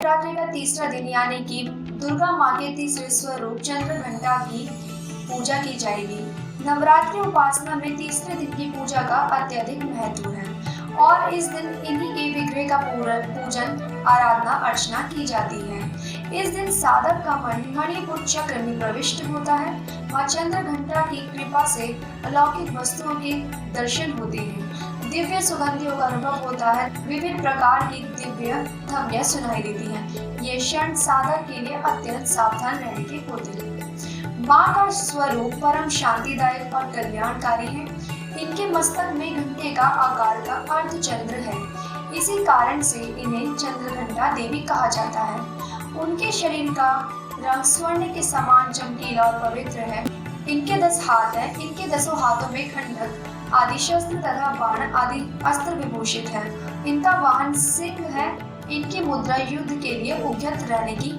नवरात्रि का तीसरा दिन यानी कि दुर्गा माँ के तीसरे स्वरूप चंद्रघंटा की पूजा की जाएगी। नवरात्रि उपासना में तीसरे दिन की पूजा का अत्यधिक महत्व है और इस दिन इन्हीं के विग्रह का पूजन आराधना अर्चना की जाती है। इस दिन साधक का मन मणिपुर चक्र में प्रविष्ट होता है। माँ चंद्रघंटा की कृपा से अलौकिक वस्तुओं के दर्शन होते हैं, दिव्य सुगंधियों का अनुभव होता है, विभिन्न प्रकार की दिव्य ध्वनियां सुनाई देती हैं। ये क्षण साधक के लिए अत्यंत सावधान रहने के होते हैं। माँ का स्वरूप परम शांतिदायक और कल्याणकारी है। इनके मस्तक में घंटे का आकार का अर्धचंद्र है, इसी कारण से इन्हें चंद्रघंटा देवी कहा जाता है। उनके शरीर का रंग स्वर्ण के समान चमकीला और पवित्र है। इनके 10 हाथ हैं। इनके 10 हाथों में खंडक आदि शस्त्र तथा बाण आदि अस्त्र विभूषित है। इनका वाहन सिंह है। इनकी मुद्रा युद्ध के लिए उद्यत रहने की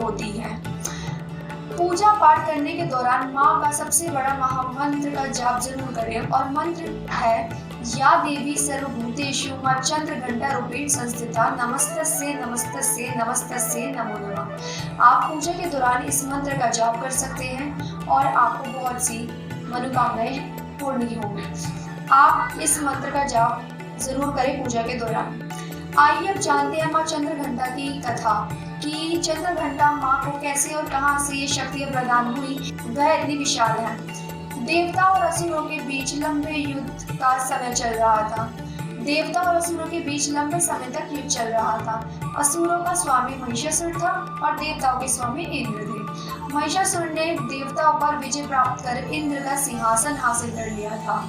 होती है। पूजा पाठ करने के दौरान माँ का सबसे बड़ा महामंत्र का जाप जरूर करें और मंत्र है या देवी सर्वभूतेषु मां चंद्रघंटा रूपेण संस्थिता नमस्तस्यै नमस्तस्यै नमस्तस्यै नमो नमः। आप पूजा के दौरान इस मंत्र का जाप कर सकते हैं और आपको बहुत सी मनोकामनाएं पूर्ण होंगी। आप इस मंत्र का जाप जरूर करें पूजा के दौरान। आइए अब जानते हैं माँ चंद्रघंटा की कथा कि चंद्रघंटा माँ को कैसे और कहां से ये शक्तियां प्रदान हुई। वह इतनी विशाल है। देवता और असुरों के बीच लंबे युद्ध का समय चल रहा था। देवता और असुरों के बीच लंबे समय तक युद्ध चल रहा था। असुरों का स्वामी महिषासुर था और देवताओं के स्वामी इंद्र थे। महिषासुर ने देवताओं पर विजय प्राप्त कर इंद्र का सिंहासन हासिल कर लिया था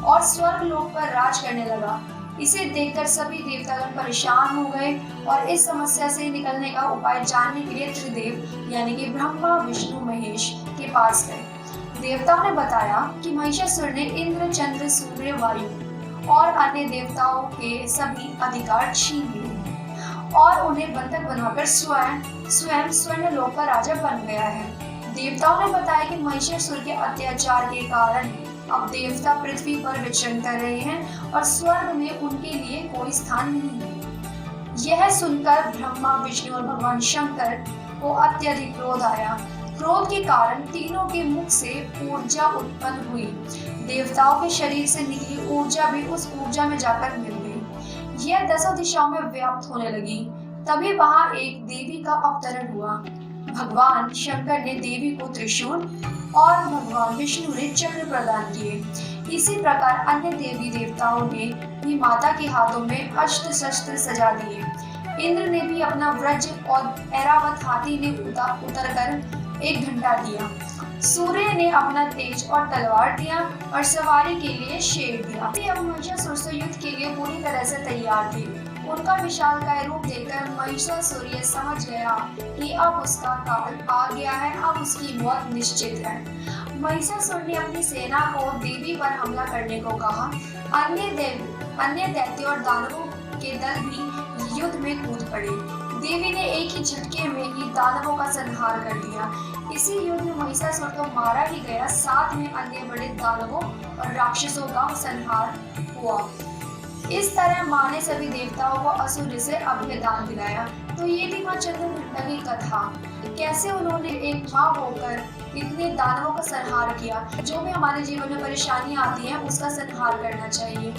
और स्वर्ग लोक पर राज करने लगा। इसे देखकर सभी देवतागण परेशान हो गए और इस समस्या से निकलने का उपाय जानने के लिए त्रिदेव यानी कि ब्रह्मा विष्णु महेश के पास गए। देवताओं ने बताया कि महिषासुर ने इंद्र चंद्र सूर्य वायु और अन्य देवताओं के सभी अधिकार छीन लिए और उन्हें बंधक बनाकर स्वयं स्वर्ण लोक का राजा बन गया है। देवताओं ने बताया कि महिषासुर के अत्याचार के कारण अब देवता पृथ्वी पर विचरण कर रहे हैं और स्वर्ग में उनके लिए कोई स्थान नहीं है। यह सुनकर ब्रह्मा विष्णु और भगवान शंकर को अत्यधिक क्रोध आया। क्रोध के कारण तीनों के मुख से ऊर्जा उत्पन्न हुई। देवताओं के शरीर से निकली ऊर्जा भी उस ऊर्जा में जाकर मिल गई। यह 10 दिशाओं में व्याप्त होने लगी। तभी वहां एक देवी का अवतरण हुआ। भगवान शंकर ने देवी को त्रिशूल और भगवान विष्णु ने चक्र प्रदान किए। इसी प्रकार अन्य देवी देवताओं ने भी माता के हाथों में अस्त्र शस्त्र सजा दिए। इंद्र ने भी अपना वज्र और ऐरावत हाथी ने उतरकर एक घंटा दिया। सूर्य ने अपना तेज और तलवार दिया और सवारी के लिए शेर दिया। अब महिषासुर से युद्ध के लिए पूरी तरह से तैयार थे। उनका विशालकाय रूप देखकर महिषासुर ये समझ गया कि अब उसका काल आ गया है, अब उसकी मौत निश्चित है। महिषासुर ने अपनी सेना को देवी पर हमला करने को कहा। अन्य दैत्य और दानवों के दल भी युद्ध में कूद पड़े। देवी ने एक ही झटके में ही दानवों का संहार कर दिया। इसी युद्ध में महिषासुर तो मारा ही गया, साथ में अन्य बड़े दानवों और राक्षसों का संहार हुआ। इस तरह माँ ने सभी देवताओं को असुर से अभय दान दिलाया। तो ये थी माँ चंद्रघंटा की कथा। कैसे उन्होंने एक माँ होकर इतने दानवों का संहार किया। जो भी हमारे जीवन में परेशानियां आती हैं उसका संहार करना चाहिए।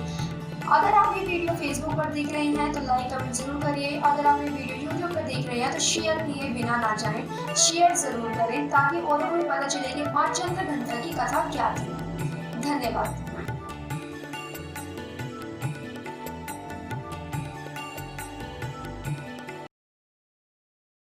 अगर आप ये वीडियो फेसबुक पर देख रहे हैं तो लाइक कमेंट जरूर करिए। अगर आप ये वीडियो यूट्यूब पर देख रहे हैं तो शेयर किए बिना ना जाएं। शेयर जरूर करें ताकि औरों को भी पता चले कि माँ चंद्रघंटा की कथा क्या थी। धन्यवाद।